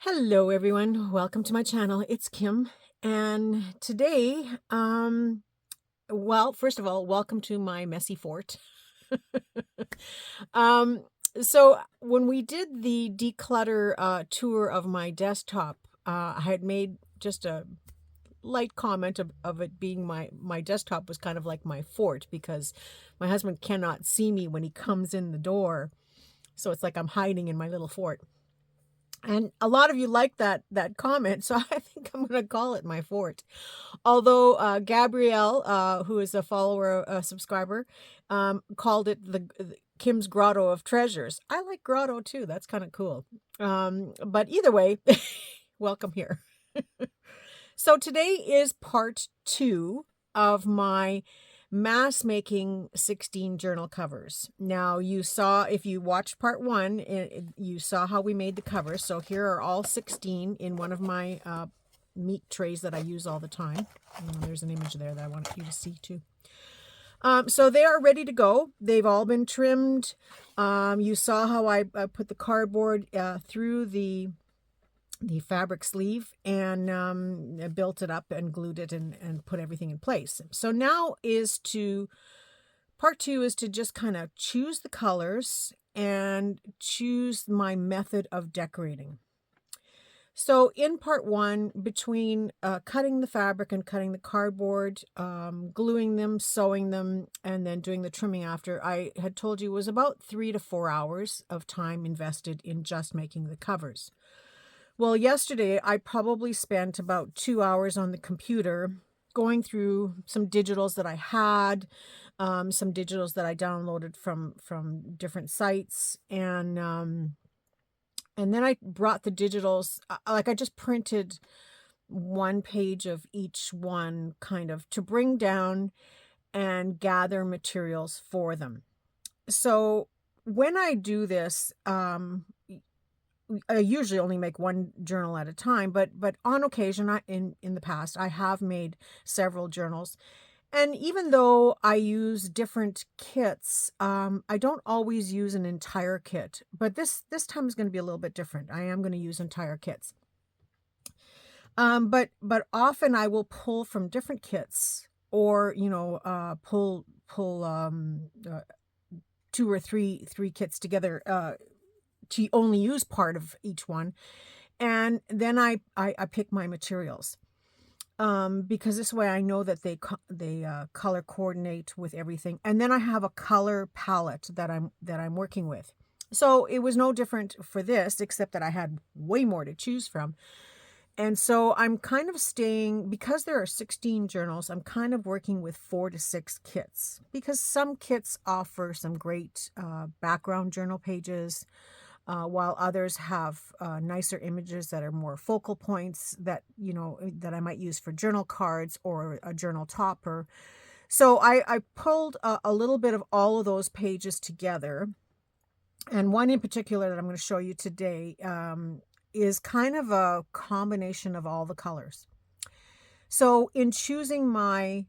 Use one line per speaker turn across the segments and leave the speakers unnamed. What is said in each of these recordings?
Hello everyone, welcome to my channel. It's Kim, and today, well, first of all, welcome to my messy fort. um, so when we did the declutter tour of my desktop, I had made just a light comment of it being my desktop was kind of like my fort because my husband cannot see me when he comes in the door. So it's like I'm hiding in my little fort. And a lot of you like that comment, so I think I'm gonna call it my fort. Although Gabrielle, who is a follower, a subscriber, called it the Kim's Grotto of Treasures. I like grotto too. That's kind of cool. But either way, welcome here. So today is part 2 of my mass making 16 journal covers. Now you saw, if you watched part 1, you saw how we made the covers. So here are all 16 in one of my meat trays that I use all the time. There's an image there that I want you to see too. So they are ready to go. They've all been trimmed. You saw how I put the cardboard through the fabric sleeve and built it up and glued it and put everything in place. So now part 2 is to just kind of choose the colors and choose my method of decorating. So in part 1, between cutting the fabric and cutting the cardboard, gluing them, sewing them, and then doing the trimming after, I had told you it was about 3 to 4 hours of time invested in just making the covers. Well, yesterday I probably spent about 2 hours on the computer going through some digitals that I had, some digitals that I downloaded from different sites, and then I brought the digitals, like I just printed one page of each one, kind of to bring down and gather materials for them. So when I do this, I usually only make one journal at a time, but on occasion, in the past, I have made several journals. And even though I use different kits, I don't always use an entire kit. But this time is going to be a little bit different. I am going to use entire kits. But often I will pull from different kits, or pull 2 or 3 kits together. To only use part of each one, and then I pick my materials, because this way I know that they color coordinate with everything, and then I have a color palette that I'm working with. So it was no different for this, except that I had way more to choose from. And so I'm kind of staying, because there are 16 journals, I'm kind of working with 4 to 6 kits, because some kits offer some great background journal pages, while others have nicer images that are more focal points that that I might use for journal cards or a journal topper. So I pulled a little bit of all of those pages together, and one in particular that I'm going to show you today is kind of a combination of all the colors. So in choosing my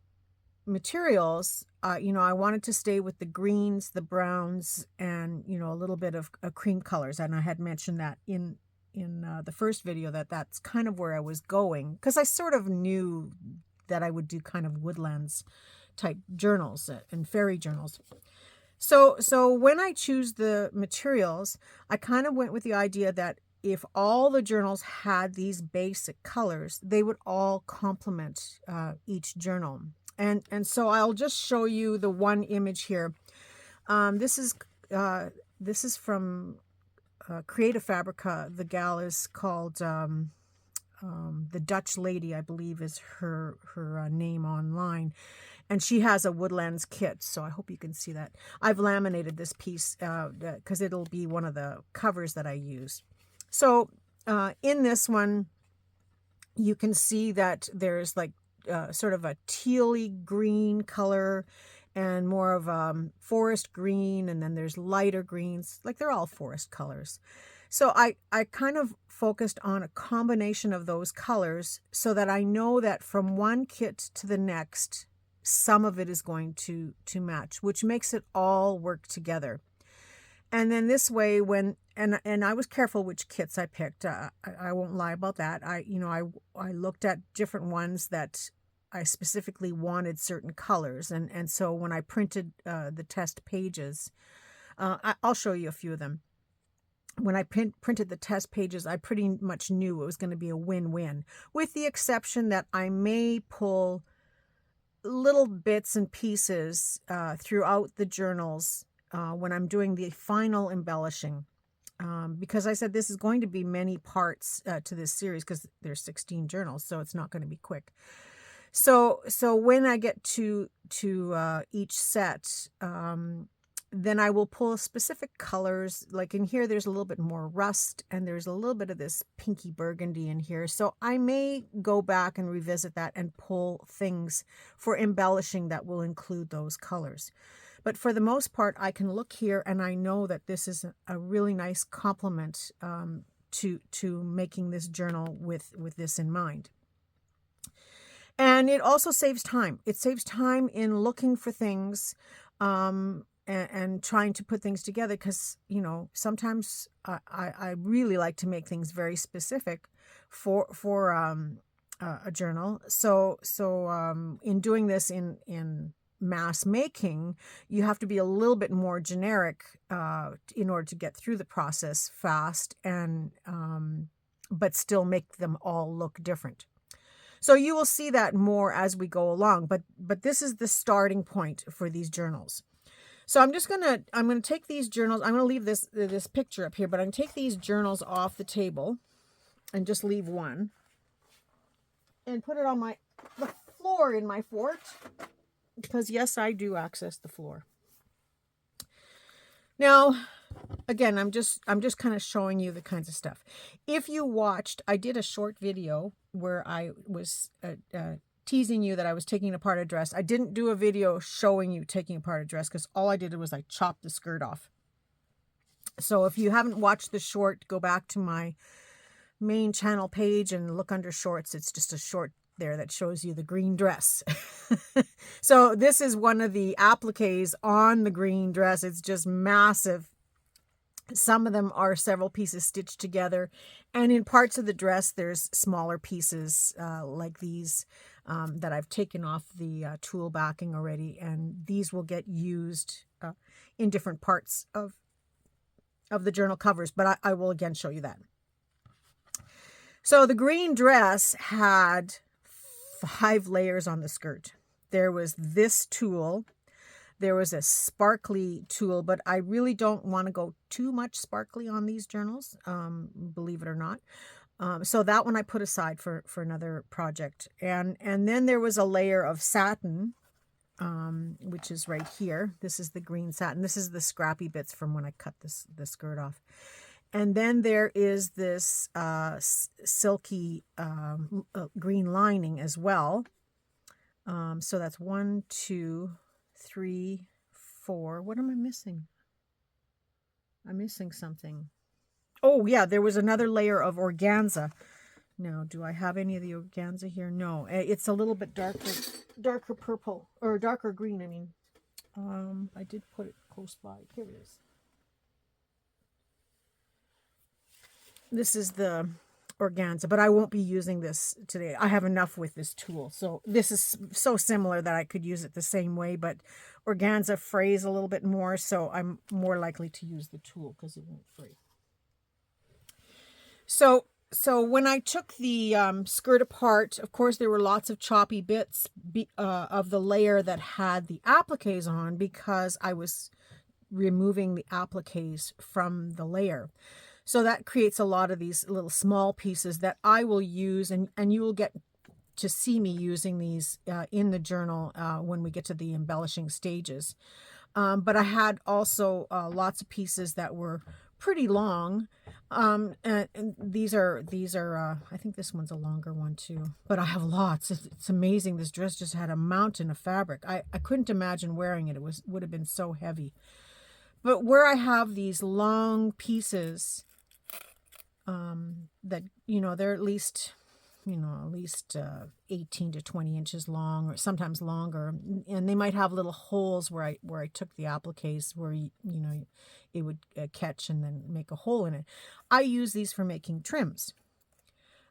materials, I wanted to stay with the greens, the browns, and a little bit of cream colors. And I had mentioned that in the first video that's kind of where I was going, because I sort of knew that I would do kind of woodlands type journals and fairy journals. So when I choose the materials, I kind of went with the idea that if all the journals had these basic colors, they would all complement each journal. And so I'll just show you the one image here. This is from Creative Fabrica. The gal is called the Dutch Lady, I believe is her name online, and she has a woodlands kit. So I hope you can see that. I've laminated this piece because it'll be one of the covers that I use. So in this one, you can see that there's like sort of a tealy green color and more of forest green, and then there's lighter greens, like they're all forest colors. So I kind of focused on a combination of those colors so that I know that from one kit to the next, some of it is going to match, which makes it all work together. And then this way, and I was careful which kits I picked. I won't lie about that. I looked at different ones that I specifically wanted certain colors, and so when I printed the test pages, I'll show you a few of them. When I printed the test pages, I pretty much knew it was going to be a win-win, with the exception that I may pull little bits and pieces throughout the journals when I'm doing the final embellishing. Because I said this is going to be many parts to this series, because there's 16 journals, so it's not going to be quick. So when I get to each set, then I will pull specific colors. Like in here, there's a little bit more rust, and there's a little bit of this pinky burgundy in here. So I may go back and revisit that and pull things for embellishing that will include those colors. But for the most part, I can look here and I know that this is a really nice complement to making this journal with this in mind. And it also saves time. It saves time in looking for things and trying to put things together, because, you know, sometimes I really like to make things very specific for a journal. So in doing this in mass making, you have to be a little bit more generic in order to get through the process fast, and but still make them all look different. So you will see that more as we go along, but this is the starting point for these journals. So I'm gonna take these journals. I'm gonna leave this picture up here, but I'm gonna take these journals off the table and just leave one and put it on the floor in my fort, because yes, I do access the floor. Now, again, I'm just kind of showing you the kinds of stuff. If you watched, I did a short video where I was teasing you that I was taking apart a dress. I didn't do a video showing you taking apart a dress, because all I did was I chopped the skirt off. So if you haven't watched the short, go back to my main channel page and look under shorts. It's just a short there that shows you the green dress. So this is one of the appliques on the green dress. It's just massive. Some of them are several pieces stitched together, and in parts of the dress there's smaller pieces like these that I've taken off the tulle backing already, and these will get used in different parts of the journal covers, but I will again show you that. So the green dress had 5 layers on the skirt. There was this tulle. There was a sparkly tulle, but I really don't want to go too much sparkly on these journals, believe it or not. So that one I put aside for another project. And then there was a layer of satin, which is right here. This is the green satin. This is the scrappy bits from when I cut the skirt off. And then there is this silky green lining as well. So that's 1, 2, 3, 4. What am I missing? I'm missing something. Oh yeah, there was another layer of organza. Now, do I have any of the organza here? No, it's a little bit darker purple, or darker green, I mean. I did put it close by. Here it is. This is the organza, but I won't be using this today. I have enough with this tulle. So this is so similar that I could use it the same way, but organza frays a little bit more, so I'm more likely to use the tulle because it won't fray. So when I took the skirt apart, of course, there were lots of choppy bits of the layer that had the appliques on, because I was removing the appliques from the layer. So that creates a lot of these little small pieces that I will use, and you will get to see me using these in the journal when we get to the embellishing stages. But I had also lots of pieces that were pretty long, and these are I think this one's a longer one too, but I have lots. It's amazing. This dress just had a mountain of fabric. I couldn't imagine wearing it. It would have been so heavy. But where I have these long pieces that, you know, they're at least 18 to 20 inches long, or sometimes longer, and they might have little holes where I took the appliques, where you know, it would catch and then make a hole in it. I use these for making trims,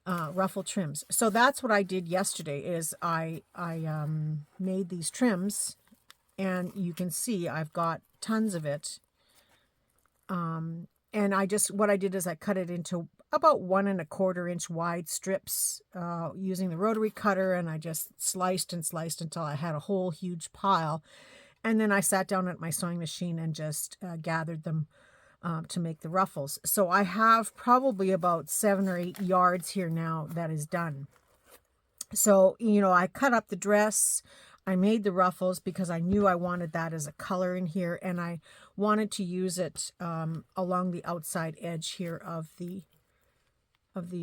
ruffle trims. So that's what I did yesterday is I made these trims, and you can see I've got tons of it. And what I did is I cut it into about 1¼ inch wide strips using the rotary cutter, and I just sliced and sliced until I had a whole huge pile. And then I sat down at my sewing machine and just gathered them to make the ruffles. So I have probably about 7 or 8 yards here now that is done. So, you know, I cut up the dress. I made the ruffles because I knew I wanted that as a color in here, and I wanted to use it along the outside edge here of the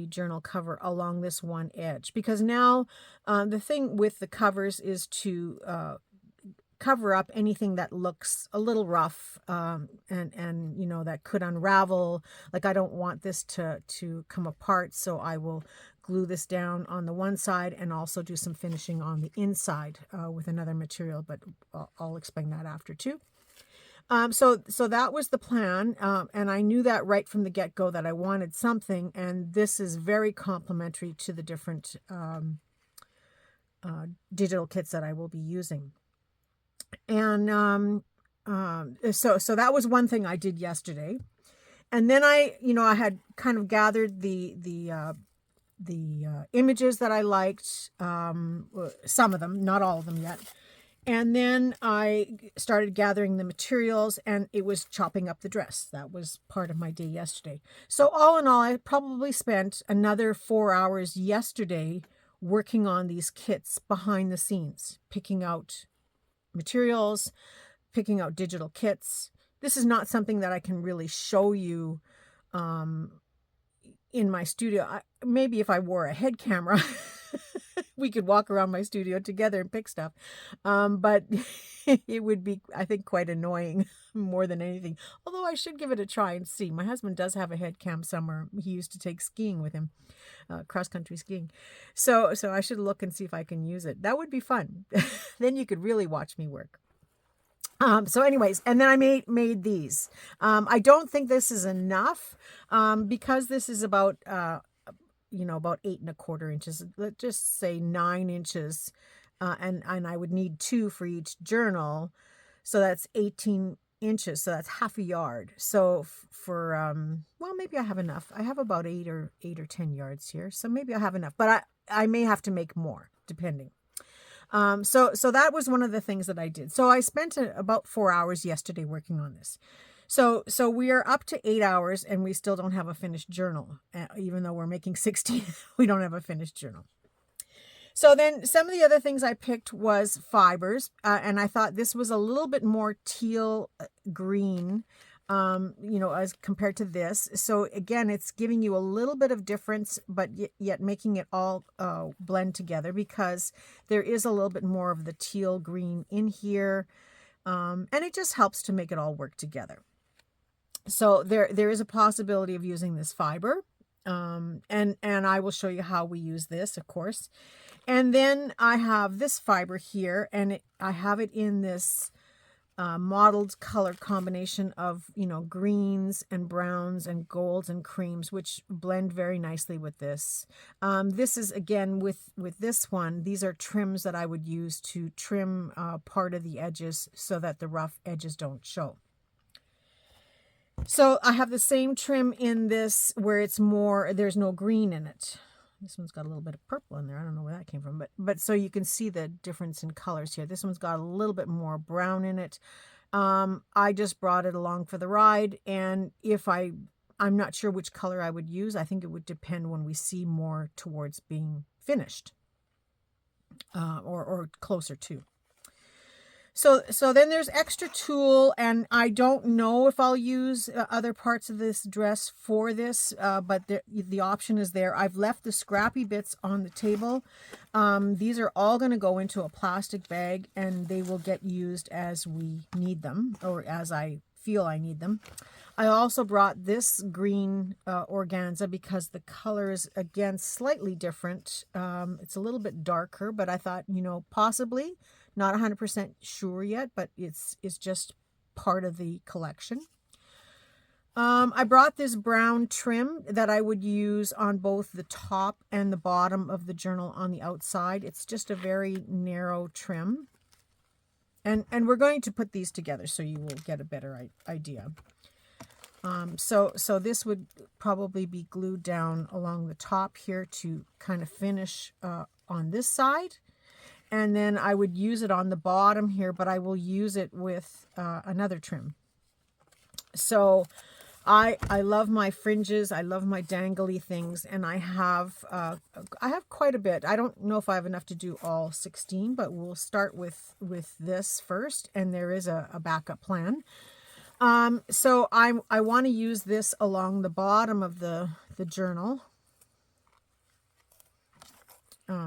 journal cover, along this one edge, because now the thing with the covers is to cover up anything that looks a little rough and you know, that could unravel. Like, I don't want this to come apart, so I will glue this down on the one side and also do some finishing on the inside with another material, but I'll explain that after too. So that was the plan, and I knew that right from the get-go that I wanted something, and this is very complementary to the different digital kits that I will be using. And so that was one thing I did yesterday. And then I had kind of gathered the images that I liked, some of them, not all of them yet. And then I started gathering the materials, and it was chopping up the dress. That was part of my day yesterday. So all in all, I probably spent another 4 hours yesterday working on these kits behind the scenes, picking out materials, picking out digital kits. This is not something that I can really show you in my studio. Maybe if I wore a head camera, we could walk around my studio together and pick stuff. But it would be, I think, quite annoying more than anything. Although I should give it a try and see. My husband does have a head cam somewhere. He used to take skiing with him, cross-country skiing. So I should look and see if I can use it. That would be fun. Then you could really watch me work. So anyways, and then I made these. I don't think this is enough because this is about, about 8¼ inches. Let's just say 9 inches. And I would need 2 for each journal. So that's 18 inches. So that's half a yard. So for, well, maybe I have enough. I have about 8 or 10 yards here. So maybe I have enough, but I may have to make more depending. So that was one of the things that I did. So I spent about 4 hours yesterday working on this. So we are up to 8 hours and we still don't have a finished journal. Even though we're making 16, we don't have a finished journal. So then some of the other things I picked was fibers. And I thought this was a little bit more teal green, as compared to this. So again, it's giving you a little bit of difference, but yet making it all blend together, because there is a little bit more of the teal green in here. And it just helps to make it all work together. So there is a possibility of using this fiber. And I will show you how we use this, of course. And then I have this fiber here, and I have it in this modeled color combination of, greens and browns and golds and creams, which blend very nicely with this. This is, again, with this one, these are trims that I would use to trim part of the edges so that the rough edges don't show. So I have the same trim in this where it's more, there's no green in it. This one's got a little bit of purple in there. I don't know where that came from, but so you can see the difference in colors here. This one's got a little bit more brown in it. I just brought it along for the ride, and if I'm not sure which color I would use. I think it would depend when we see more towards being finished, or closer to. So then there's extra tulle, and I don't know if I'll use other parts of this dress for this, but the option is there. I've left the scrappy bits on the table. These are all going to go into a plastic bag, and they will get used as we need them, or as I feel I need them. I also brought this green organza because the color is, again, slightly different. It's a little bit darker, but I thought, possibly. Not 100% sure yet, but it's just part of the collection. I brought this brown trim that I would use on both the top and the bottom of the journal on the outside. It's just a very narrow trim. And we're going to put these together so you will get a better idea. So this would probably be glued down along the top here to kind of finish on this side. And then I would use it on the bottom here, but I will use it with another trim. So I love my fringes. I love my dangly things, and I have quite a bit. I don't know if I have enough to do all 16, but we'll start with this first, and there is a backup plan. So I want to use this along the bottom of the journal.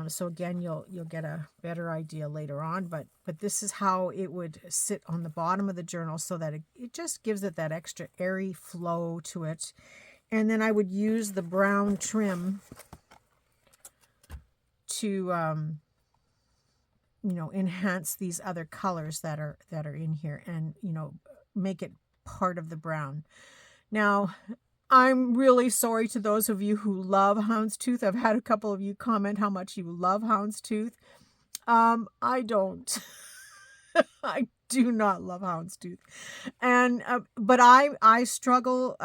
So again, you'll get a better idea later on, but this is how it would sit on the bottom of the journal, so that it just gives it that extra airy flow to it. And then I would use the brown trim to enhance these other colors that are in here, and make it part of the brown. Now, I'm really sorry to those of you who love houndstooth. I've had a couple of you comment how much you love houndstooth. I don't. I do not love houndstooth. And but I struggle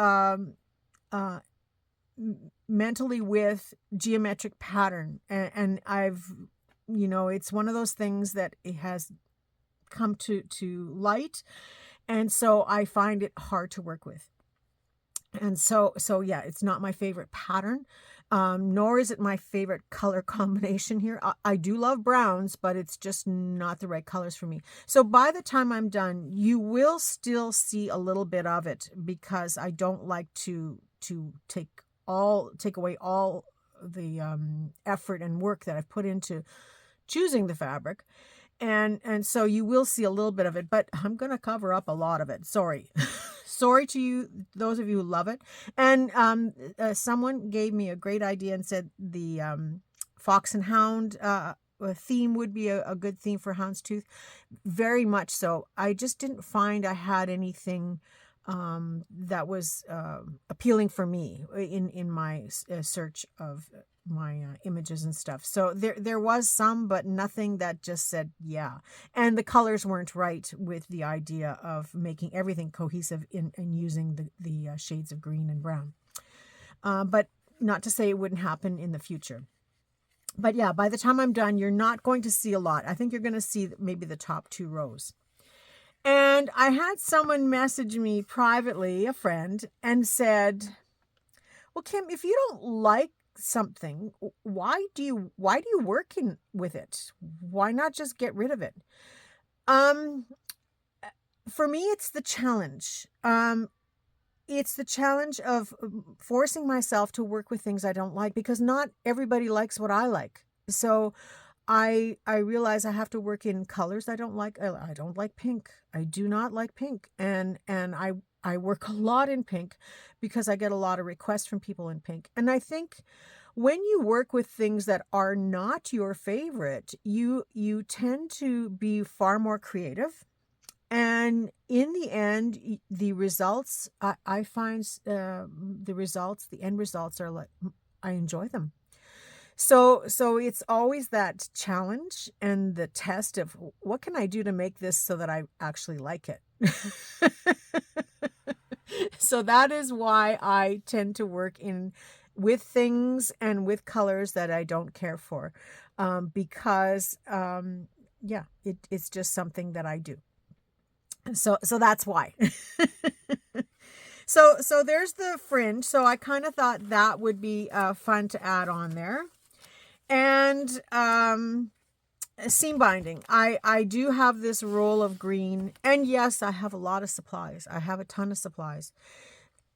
mentally with geometric pattern, and I've it's one of those things that it has come to light, and so I find it hard to work with. And so yeah, it's not my favorite pattern, nor is it my favorite color combination here. I do love browns, but it's just not the right colors for me. So by the time I'm done, you will still see a little bit of it, because I don't like to take away all the effort and work that I've put into choosing the fabric. And so you will see a little bit of it, but I'm going to cover up a lot of it. Sorry. Sorry to you, those of you who love it. And someone gave me a great idea and said the fox and hound theme would be a good theme for houndstooth. Very much so. I just didn't find I had anything that was appealing for me in my search of my images and stuff. So there was some, but nothing that just said yeah. And the colors weren't right with the idea of making everything cohesive in using the shades of green and brown. But not to say it wouldn't happen in the future. But yeah, by the time I'm done, you're not going to see a lot. I think you're going to see maybe the top 2 rows. And I had someone message me privately, a friend, and said, well, Kim, if you don't like something, why do you work with it? Why not just get rid of it? For me, it's the challenge. It's the challenge of forcing myself to work with things I don't like, because not everybody likes what I like. So I realize I have to work in colors I don't like. I don't like pink. I do not like pink. And I work a lot in pink because I get a lot of requests from people in pink. And I think when you work with things that are not your favorite, you tend to be far more creative. And in the end, the results, I find the end results are like, I enjoy them. So it's always that challenge and the test of what can I do to make this so that I actually like it. So that is why I tend to work with things and with colors that I don't care for, because yeah, it's just something that I do. So that's why. So there's the fringe. So I kind of thought that would be fun to add on there. And seam binding. I do have this roll of green, and yes, I have a lot of supplies. I have a ton of supplies,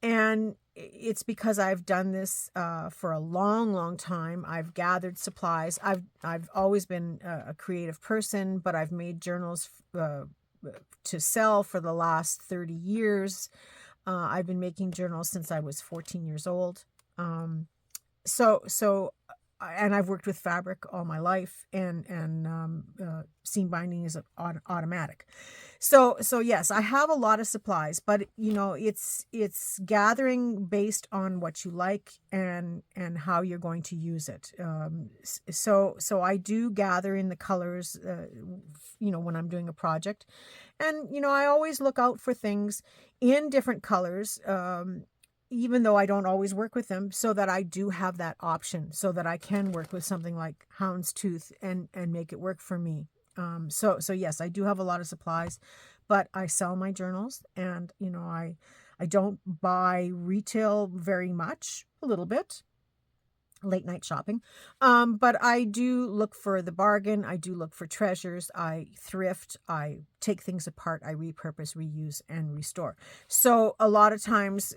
and it's because I've done this for a long time. I've gathered supplies. I've always been a creative person, but I've made journals to sell for the last 30 years. I've been making journals since I was 14 years old. So and I've worked with fabric all my life, and seam binding is automatic. So yes, I have a lot of supplies, but it's gathering based on what you like and how you're going to use it. So I do gather in the colors, when I'm doing a project, and I always look out for things in different colors. Even though I don't always work with them, so that I do have that option, so that I can work with something like houndstooth and make it work for me. So yes, I do have a lot of supplies, but I sell my journals, and I don't buy retail very much, a little bit, late night shopping. But I do look for the bargain. I do look for treasures. I thrift. I take things apart. I repurpose, reuse, and restore. So a lot of times,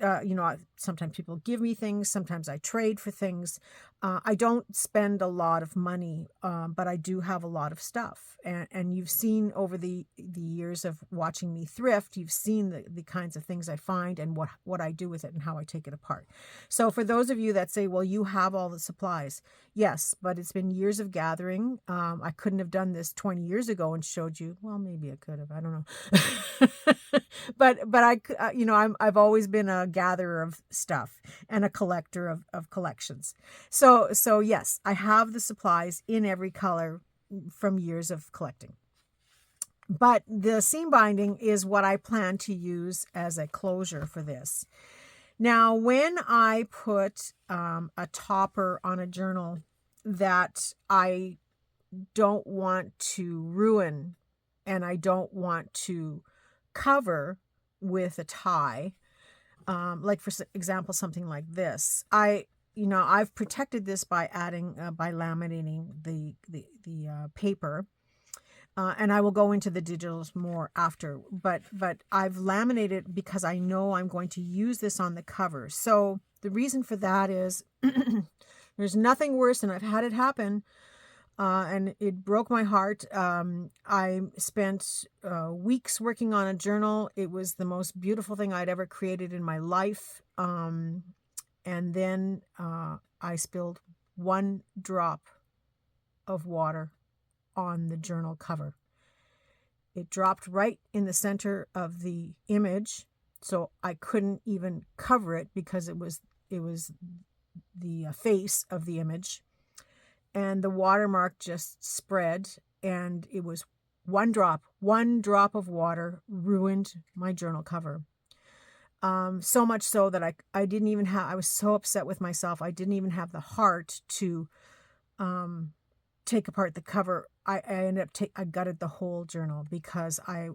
sometimes people give me things. Sometimes I trade for things. I don't spend a lot of money, but I do have a lot of stuff. And you've seen over the years of watching me thrift, you've seen the kinds of things I find and what I do with it and how I take it apart. So for those of you that say, well, you have all the supplies, yes, but it's been years of gathering. I couldn't have done this 20 years ago and showed you. Well, maybe I could have. I don't know. but I've always been a gatherer of stuff and a collector of collections. So yes, I have the supplies in every color from years of collecting. But the seam binding is what I plan to use as a closure for this. Now, when I put a topper on a journal that I don't want to ruin and I don't want to cover with a tie, like for example, something like this, I've protected this by by laminating the paper. And I will go into the digitals more after, but I've laminated because I know I'm going to use this on the cover. So the reason for that is there's nothing worse, and I've had it happen, and it broke my heart. I spent weeks working on a journal. It was the most beautiful thing I'd ever created in my life. And then I spilled one drop of water on the journal cover. It dropped right in the center of the image, so I couldn't even cover it because it was the face of the image, and the watermark just spread, and it was one drop of water ruined my journal cover. So much so that I didn't even I was so upset with myself. I didn't even have the heart to take apart the cover. I ended up I gutted the whole journal because I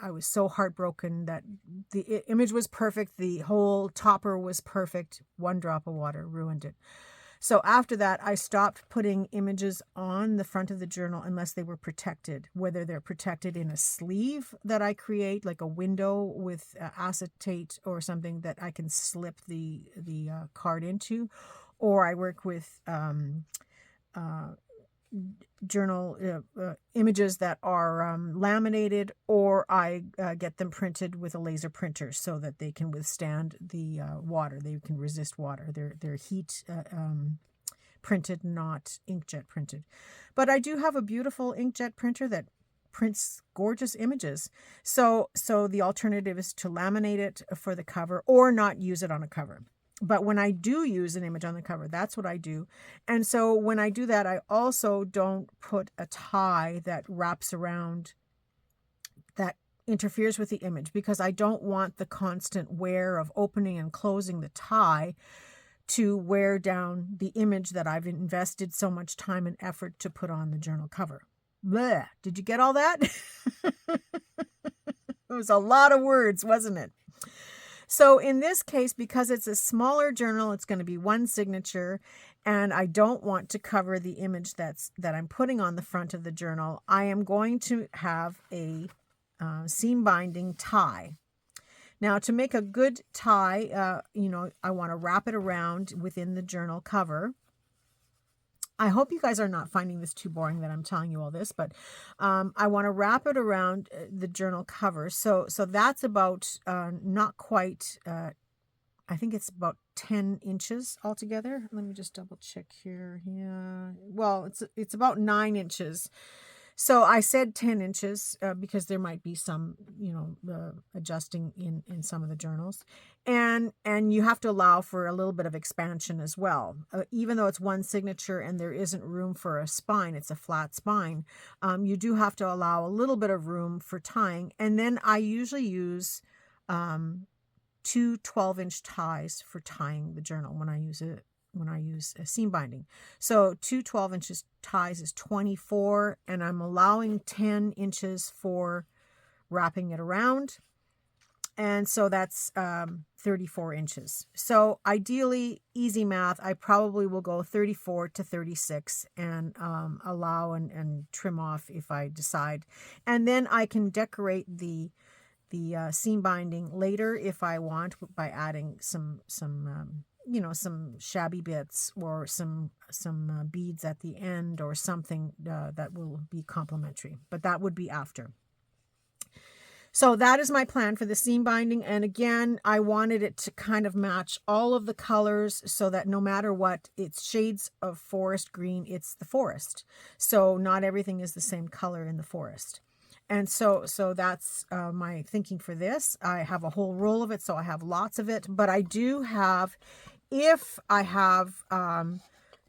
was so heartbroken that the image was perfect. The whole topper was perfect. One drop of water ruined it. So after that, I stopped putting images on the front of the journal unless they were protected, whether they're protected in a sleeve that I create, like a window with acetate or something that I can slip the card into, or I work with journal images that are laminated, or I get them printed with a laser printer so that they can withstand the water. They can resist water. They're heat printed, not inkjet printed. But I do have a beautiful inkjet printer that prints gorgeous images. So the alternative is to laminate it for the cover or not use it on a cover. But when I do use an image on the cover, that's what I do. And so when I do that, I also don't put a tie that wraps around, that interferes with the image, because I don't want the constant wear of opening and closing the tie to wear down the image that I've invested so much time and effort to put on the journal cover. Blech. Did you get all that? It was a lot of words, wasn't it? So in this case, because it's a smaller journal, it's going to be one signature, and I don't want to cover the image that I'm putting on the front of the journal, I am going to have a seam binding tie. Now, to make a good tie, I want to wrap it around within the journal cover. I hope you guys are not finding this too boring that I'm telling you all this, but I want to wrap it around the journal cover. So that's about not quite I think it's about 10 inches altogether. Let me just double check here. Yeah. Well, it's about 9 inches. So I said 10 inches because there might be some, adjusting in some of the journals. And you have to allow for a little bit of expansion as well. Even though it's one signature and there isn't room for a spine, it's a flat spine, you do have to allow a little bit of room for tying. And then I usually use two 12-inch ties for tying the journal when I use a seam binding. So two 12-inch ties is 24, and I'm allowing 10 inches for wrapping it around. And so that's 34 inches. So ideally, easy math, I probably will go 34 to 36 and allow and trim off if I decide. And then I can decorate the seam binding later if I want by adding some shabby bits or some beads at the end or something that will be complementary, but that would be after. So that is my plan for the seam binding. And again, I wanted it to kind of match all of the colors so that no matter what, it's shades of forest green, it's the forest. So not everything is the same color in the forest. And so that's my thinking for this. I have a whole roll of it, so I have lots of it. But I do have, if I have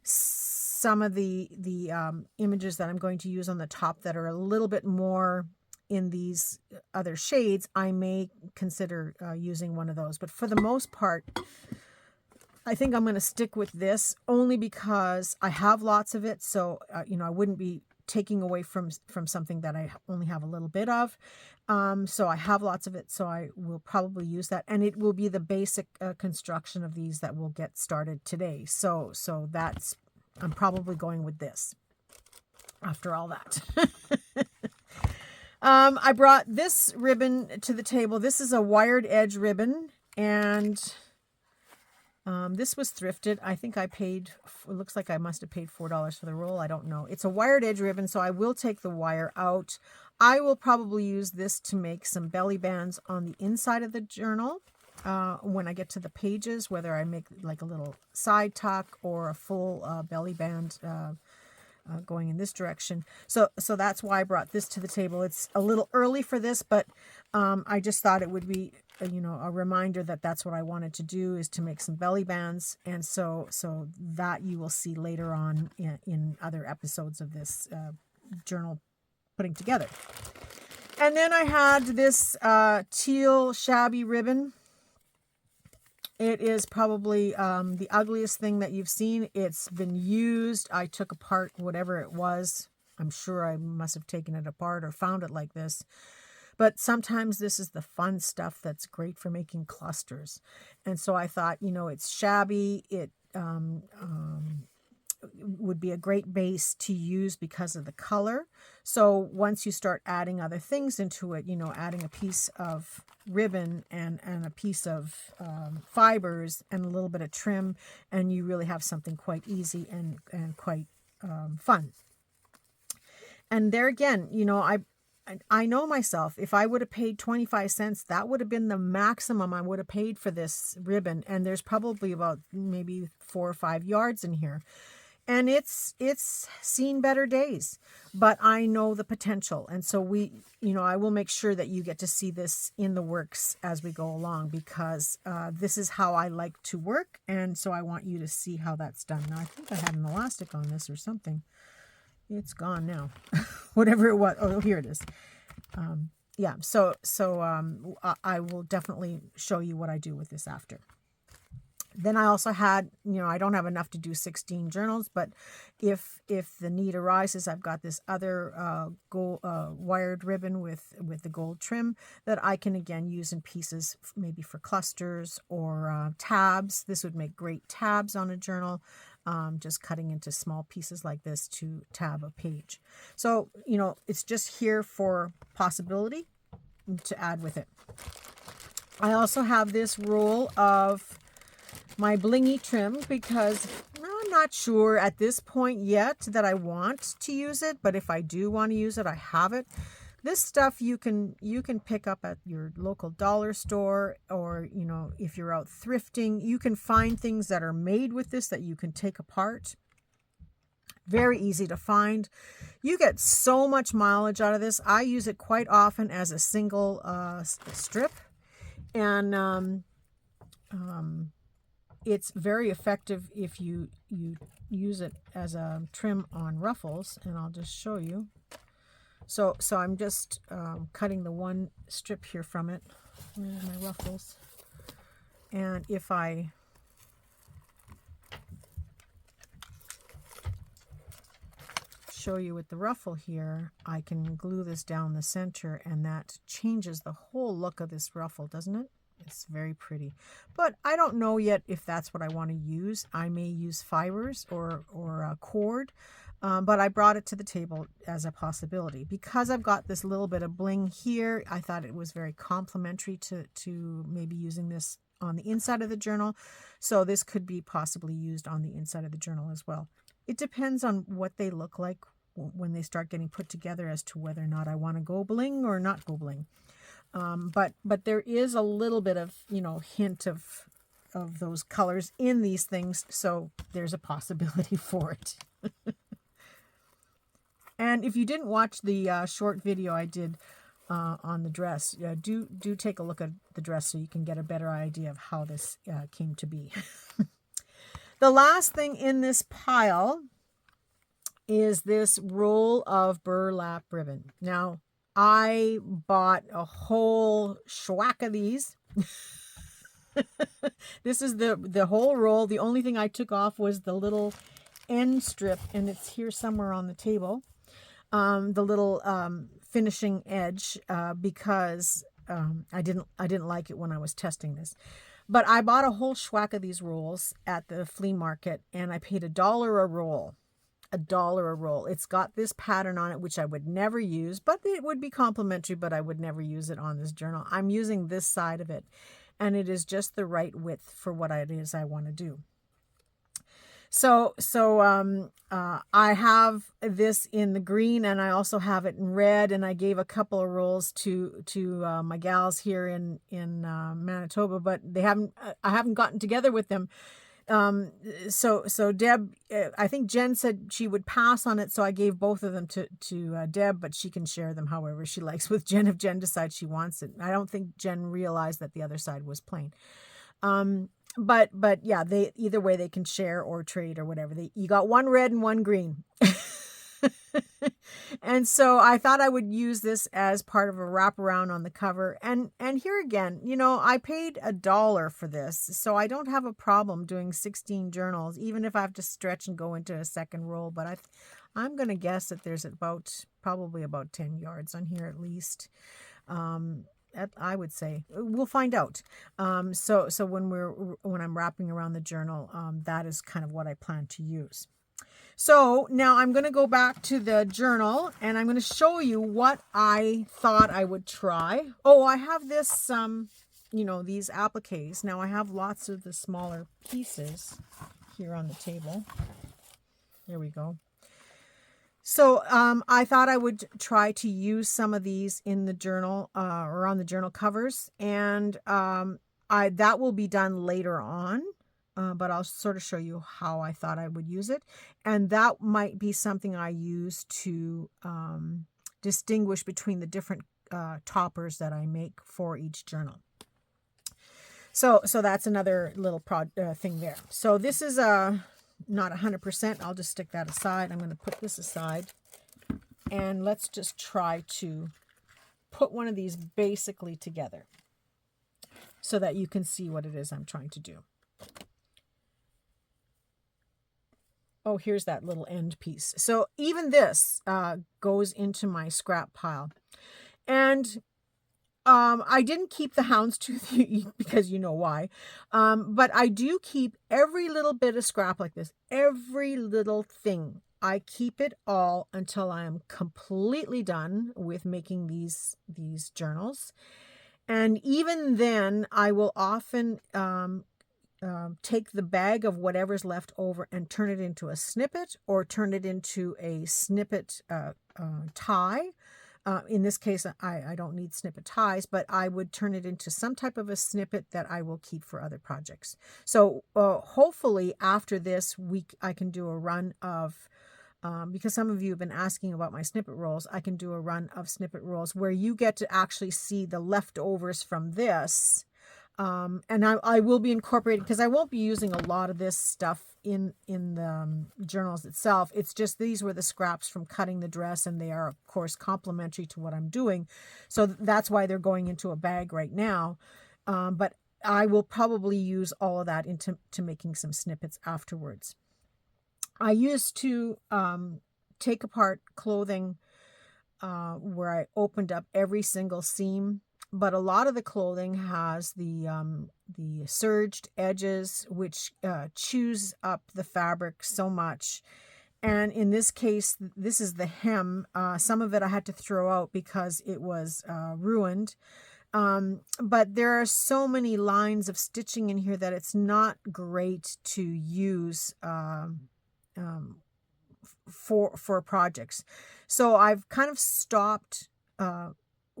some of the images that I'm going to use on the top that are a little bit more in these other shades, I may consider using one of those. But for the most part, I think I'm going to stick with this only because I have lots of it. So, I wouldn't be taking away from something that I only have a little bit of. So I have lots of it, so I will probably use that. And it will be the basic construction of these that will get started today. So that's, I'm probably going with this after all that. I brought this ribbon to the table. This is a wired edge ribbon, and this was thrifted. I think I paid, it looks like I must have paid $4 for the roll. I don't know. It's a wired edge ribbon, so I will take the wire out. I will probably use this to make some belly bands on the inside of the journal when I get to the pages, whether I make like a little side tuck or a full belly band going in this direction. So that's why I brought this to the table. It's a little early for this, but I just thought it would be a reminder that that's what I wanted to do, is to make some belly bands. And so that you will see later on in other episodes of this journal putting together. And then I had this teal shabby ribbon. It is probably the ugliest thing that you've seen. It's been used. I took apart whatever it was. I'm sure I must have taken it apart or found it like this. But sometimes this is the fun stuff that's great for making clusters. And so I thought, it's shabby. It would be a great base to use because of the color. So once you start adding other things into it, adding a piece of ribbon and a piece of fibers and a little bit of trim, and you really have something quite easy and quite fun. And there again, I know myself, if I would have paid 25 cents, that would have been the maximum I would have paid for this ribbon. And there's probably about maybe 4 or 5 yards in here. And it's seen better days, but I know the potential. And so I will make sure that you get to see this in the works as we go along, because this is how I like to work. And so I want you to see how that's done. Now, I think I had an elastic on this or something. It's gone now. Whatever it was. Oh, here it is. Yeah, so I will definitely show you what I do with this after. Then I also had, I don't have enough to do 16 journals, but if the need arises, I've got this other gold wired ribbon with the gold trim that I can again use in pieces, maybe for clusters or tabs. This would make great tabs on a journal. Just cutting into small pieces like this to tab a page. So, it's just here for possibility to add with it. I also have this roll of my blingy trim because I'm not sure at this point yet that I want to use it, but if I do want to use it, I have it. This stuff you can pick up at your local dollar store, or you know, if you're out thrifting, you can find things that are made with this that you can take apart. Very easy to find. You get so much mileage out of this. I use it quite often as a single strip, and it's very effective if you use it as a trim on ruffles, and I'll just show you. So I'm just cutting the one strip here from it. Where's my ruffles? And if I show you with the ruffle here, I can glue this down the center, and that changes the whole look of this ruffle, doesn't it? It's very pretty. But I don't know yet if that's what I want to use. I may use fibers or cord. But I brought it to the table as a possibility. Because I've got this little bit of bling here, I thought it was very complimentary to maybe using this on the inside of the journal. So this could be possibly used on the inside of the journal as well. It depends on what they look like when they start getting put together as to whether or not I want to go bling or not go bling. But there is a little bit of, you know, hint of those colors in these things. So there's a possibility for it. And if you didn't watch the short video I did on the dress, do take a look at the dress so you can get a better idea of how this came to be. The last thing in this pile is this roll of burlap ribbon. Now, I bought a whole schwack of these. This is the whole roll. The only thing I took off was the little end strip, and it's here somewhere on the table. The little finishing edge, because I didn't like it when I was testing this. But I bought a whole schwack of these rolls at the flea market, and I paid $1 a roll. $1 a roll. It's got this pattern on it, which I would never use, but it would be complimentary, but I would never use it on this journal. I'm using this side of it, and it is just the right width for what it is I want to do. So I have this in the green, and I also have it in red, and I gave a couple of rolls to my gals here in Manitoba, but I haven't gotten together with them. So Deb, I think Jen said she would pass on it, so I gave both of them to Deb, but she can share them however she likes with Jen if Jen decides she wants it. I don't think Jen realized that the other side was plain. But yeah, they either way they can share or trade or whatever. You got one red and one green. And so I thought I would use this as part of a wraparound on the cover. And here again, you know, I paid $1 for this, so I don't have a problem doing 16 journals, even if I have to stretch and go into a second roll. But I'm going to guess that there's probably about 10 yards on here at least. I would say we'll find out. So when I'm wrapping around the journal, that is kind of what I plan to use. So now I'm going to go back to the journal, and I'm going to show you what I thought I would try. Oh, I have this, you know, these appliques. Now I have lots of the smaller pieces here on the table. There we go. So I thought I would try to use some of these in the journal or on the journal covers, and that will be done later on. But I'll sort of show you how I thought I would use it. And that might be something I use to distinguish between the different toppers that I make for each journal. So that's another little thing there. So this is not 100%. I'll just stick that aside. I'm going to put this aside. And let's just try to put one of these basically together so that you can see what it is I'm trying to do. Oh, here's that little end piece. So even this goes into my scrap pile. And I didn't keep the houndstooth because you know why. But I do keep every little bit of scrap like this. Every little thing. I keep it all until I am completely done with making these journals. And even then, I will often take the bag of whatever's left over and turn it into a snippet, or turn it into a snippet tie, In this case, I don't need snippet ties, but I would turn it into some type of a snippet that I will keep for other projects. So hopefully after this week, I can do a run of, because some of you have been asking about my snippet rolls, I can do a run of snippet rolls where you get to actually see the leftovers from this. And I will be incorporating, because I won't be using a lot of this stuff in the journals itself. It's just these were the scraps from cutting the dress, and they are, of course, complementary to what I'm doing. So that's why they're going into a bag right now. But I will probably use all of that into making some snippets afterwards. I used to take apart clothing where I opened up every single seam, but a lot of the clothing has the serged edges, which chews up the fabric so much. And in this case, this is the hem. Some of it I had to throw out because it was ruined. But there are so many lines of stitching in here that it's not great to use for projects. So I've kind of stopped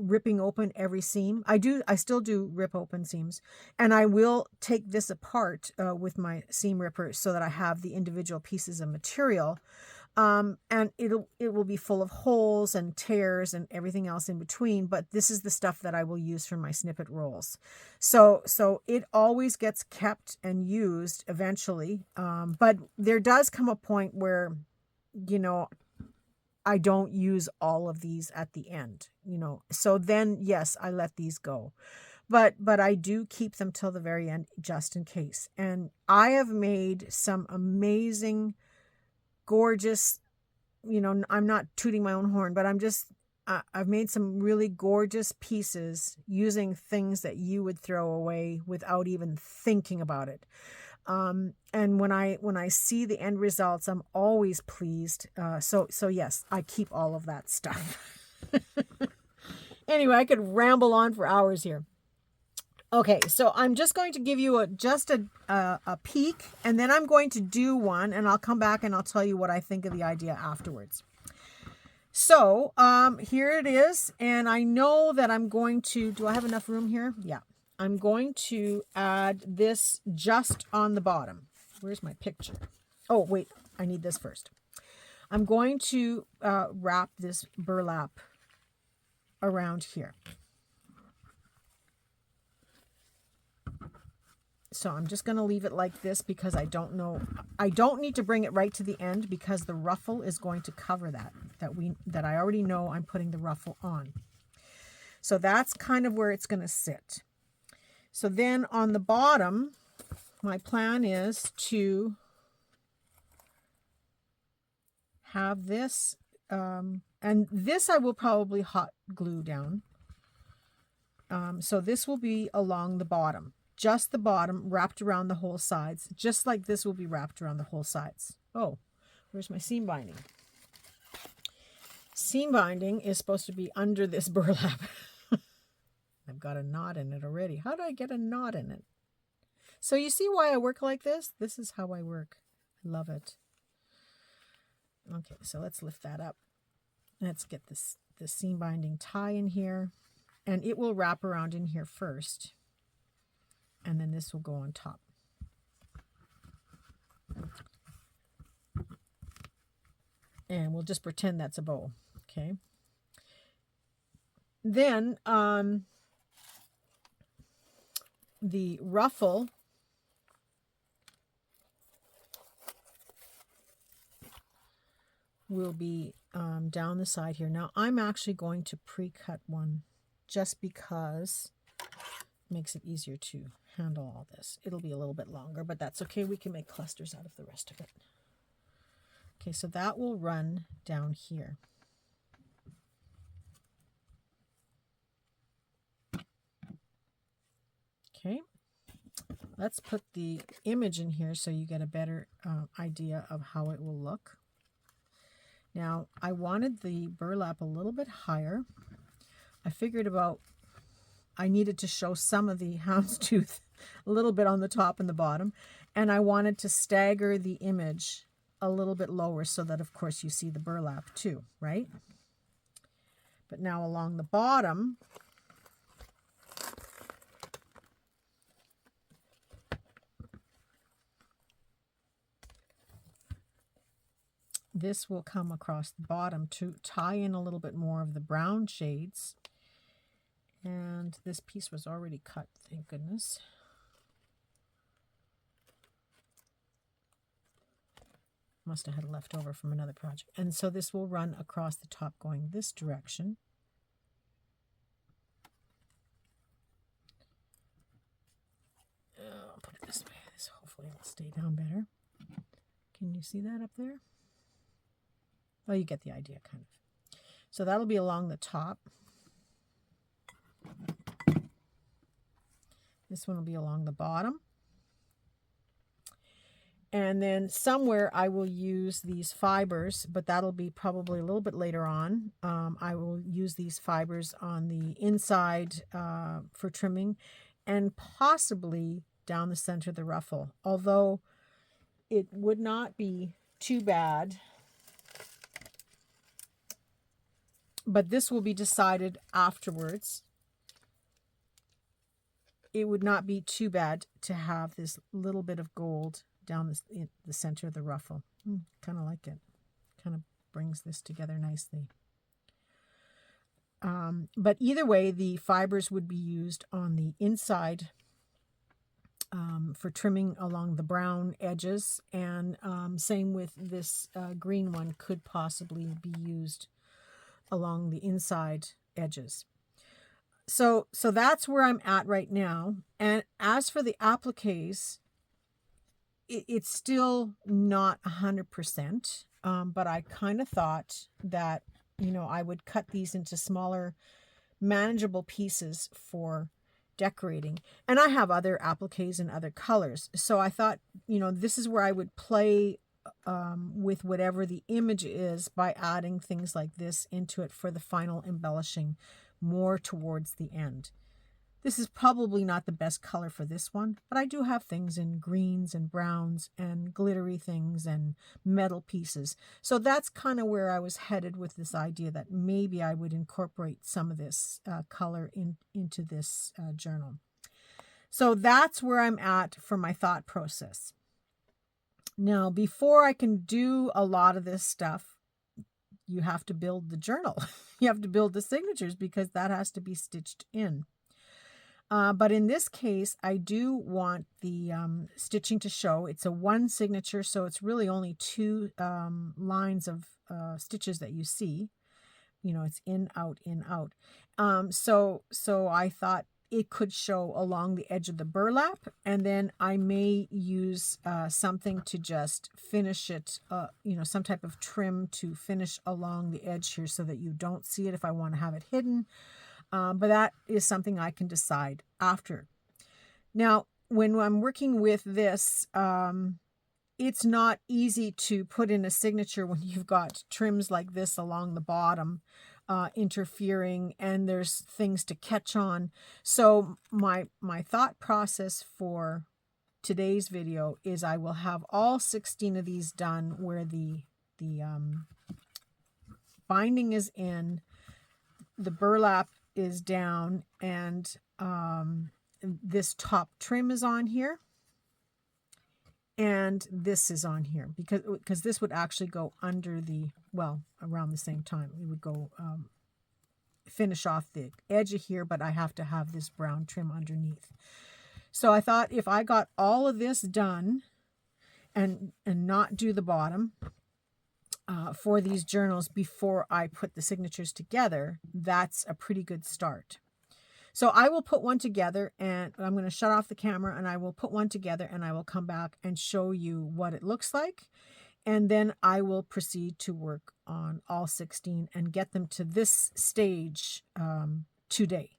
ripping open every seam. I still do rip open seams, and I will take this apart with my seam ripper so that I have the individual pieces of material. And it will be full of holes and tears and everything else in between, but this is the stuff that I will use for my snippet rolls. So it always gets kept and used eventually. But there does come a point where, I don't use all of these at the end, so then yes, I let these go, but I do keep them till the very end just in case. And I have made some amazing, gorgeous, I'm not tooting my own horn, but I've made some really gorgeous pieces using things that you would throw away without even thinking about it. And when I see the end results, I'm always pleased. So yes, I keep all of that stuff. Anyway, I could ramble on for hours here. Okay, so I'm just going to give you just a peek, and then I'm going to do one, and I'll come back and I'll tell you what I think of the idea afterwards. So here it is, and I know that I'm going to, do I have enough room here? Yeah. I'm going to add this just on the bottom. Where's my picture? Oh, wait, I need this first. I'm going to wrap this burlap around here. So I'm just going to leave it like this because I don't need to bring it right to the end because the ruffle is going to cover that I already know I'm putting the ruffle on. So that's kind of where it's going to sit. So then on the bottom, my plan is to have this, and this I will probably hot glue down. So this will be along the bottom, just the bottom, wrapped around the whole sides, just like this will be wrapped around the whole sides. Oh, where's my seam binding? Seam binding is supposed to be under this burlap. I've got a knot in it already. How do I get a knot in it? So you see why I work like this? This is how I work. I love it. Okay, so let's lift that up. Let's get the seam binding tie in here. And it will wrap around in here first. And then this will go on top. And we'll just pretend that's a bow. Okay. Then the ruffle will be down the side here. Now I'm actually going to pre-cut one just because it makes it easier to handle all this. It'll be a little bit longer, but that's okay. We can make clusters out of the rest of it. Okay, so that will run down here. Okay, let's put the image in here so you get a better idea of how it will look. Now, I wanted the burlap a little bit higher. I figured I needed to show some of the houndstooth a little bit on the top and the bottom, and I wanted to stagger the image a little bit lower so that, of course, you see the burlap too, right? But now along the bottom, this will come across the bottom to tie in a little bit more of the brown shades. And this piece was already cut, thank goodness. Must have had left over from another project. And so this will run across the top going this direction. I'll put it this way. This hopefully will stay down better. Can you see that up there? Well, you get the idea, kind of. So that'll be along the top. This one will be along the bottom. And then somewhere I will use these fibers, but that'll be probably a little bit later on. I will use these fibers on the inside for trimming, and possibly down the center of the ruffle. Although it would not be too bad, but this will be decided afterwards. It would not be too bad to have this little bit of gold down the center of the ruffle. Kind of like it. Kind of brings this together nicely. But either way, the fibers would be used on the inside for trimming along the brown edges, and same with this green one could possibly be used along the inside edges. So that's where I'm at right now. And as for the appliques, it's still not 100%, but I kind of thought that, you know, I would cut these into smaller, manageable pieces for decorating. And I have other appliques in other colors. So I thought, you know, this is where I would play with whatever the image is by adding things like this into it for the final embellishing more towards the end. This is probably not the best color for this one, but I do have things in greens and browns and glittery things and metal pieces. So that's kind of where I was headed with this idea that maybe I would incorporate some of this color into this journal. So that's where I'm at for my thought process. Now, before I can do a lot of this stuff, you have to build the journal. You have to build the signatures because that has to be stitched in. But in this case, I do want the stitching to show. It's a one signature, so it's really only two lines of stitches that you see. You know, it's in, out, in, out. So I thought it could show along the edge of the burlap, and then I may use something to just finish it, you know, some type of trim to finish along the edge here so that you don't see it if I want to have it hidden. But that is something I can decide after. Now, when I'm working with this, it's not easy to put in a signature when you've got trims like this along the bottom interfering, and there's things to catch on. So my thought process for today's video is I will have all 16 of these done where the binding is in, the burlap is down, and this top trim is on here, and this is on here because this would actually go under the, well, around the same time it would go finish off the edge of here, but I have to have this brown trim underneath. So I thought if I got all of this done and not do the bottom for these journals before I put the signatures together, that's a pretty good start. So I will put one together, and I'm going to shut off the camera, and I will put one together, and I will come back and show you what it looks like. And then I will proceed to work on all 16 and get them to this stage today,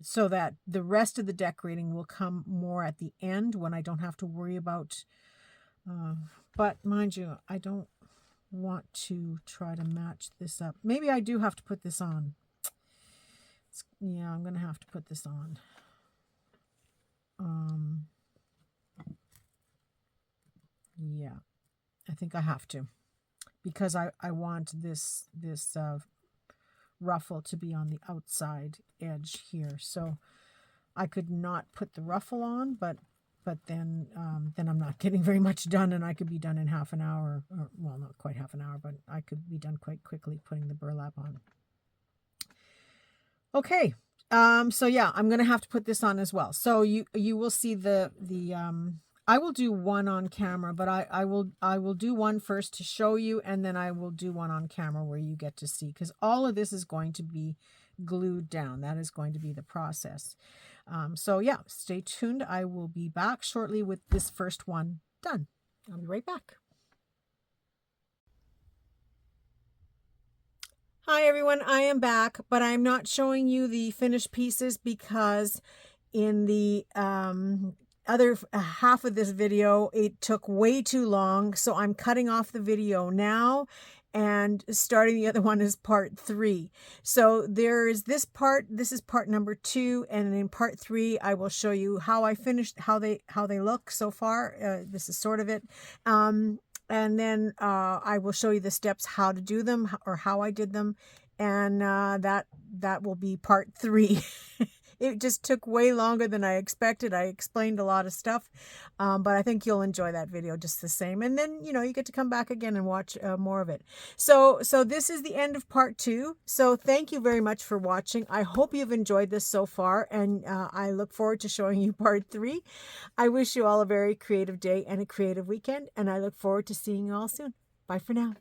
so that the rest of the decorating will come more at the end when I don't have to worry about, but mind you, I don't want to try to match this up. Maybe I do have to put this on. Yeah, I'm going to have to put this on. Yeah, I think I have to, because I want this ruffle to be on the outside edge here. So I could not put the ruffle on, but then I'm not getting very much done, and I could be done in half an hour, or well, not quite half an hour, but I could be done quite quickly putting the burlap on. Okay, so yeah, I'm gonna have to put this on as well. So you will see the I will do one on camera, but I will do one first to show you, and then I will do one on camera where you get to see, because all of this is going to be glued down. That is going to be the process. So yeah, stay tuned. I will be back shortly with this first one done. I'll be right back. Hi everyone, I am back, but I'm not showing you the finished pieces because in the other half of this video, it took way too long. So I'm cutting off the video now and starting the other one as part 3. So there is this part. This is part number 2, and in part 3 I will show you how I finished, how they look so far. This is sort of it, and then I will show you the steps how to do them, or how I did them, and that will be part 3. It just took way longer than I expected. I explained a lot of stuff, but I think you'll enjoy that video just the same. And then, you know, you get to come back again and watch more of it. So this is the end of part 2. So thank you very much for watching. I hope you've enjoyed this so far, and I look forward to showing you part 3. I wish you all a very creative day and a creative weekend, and I look forward to seeing you all soon. Bye for now.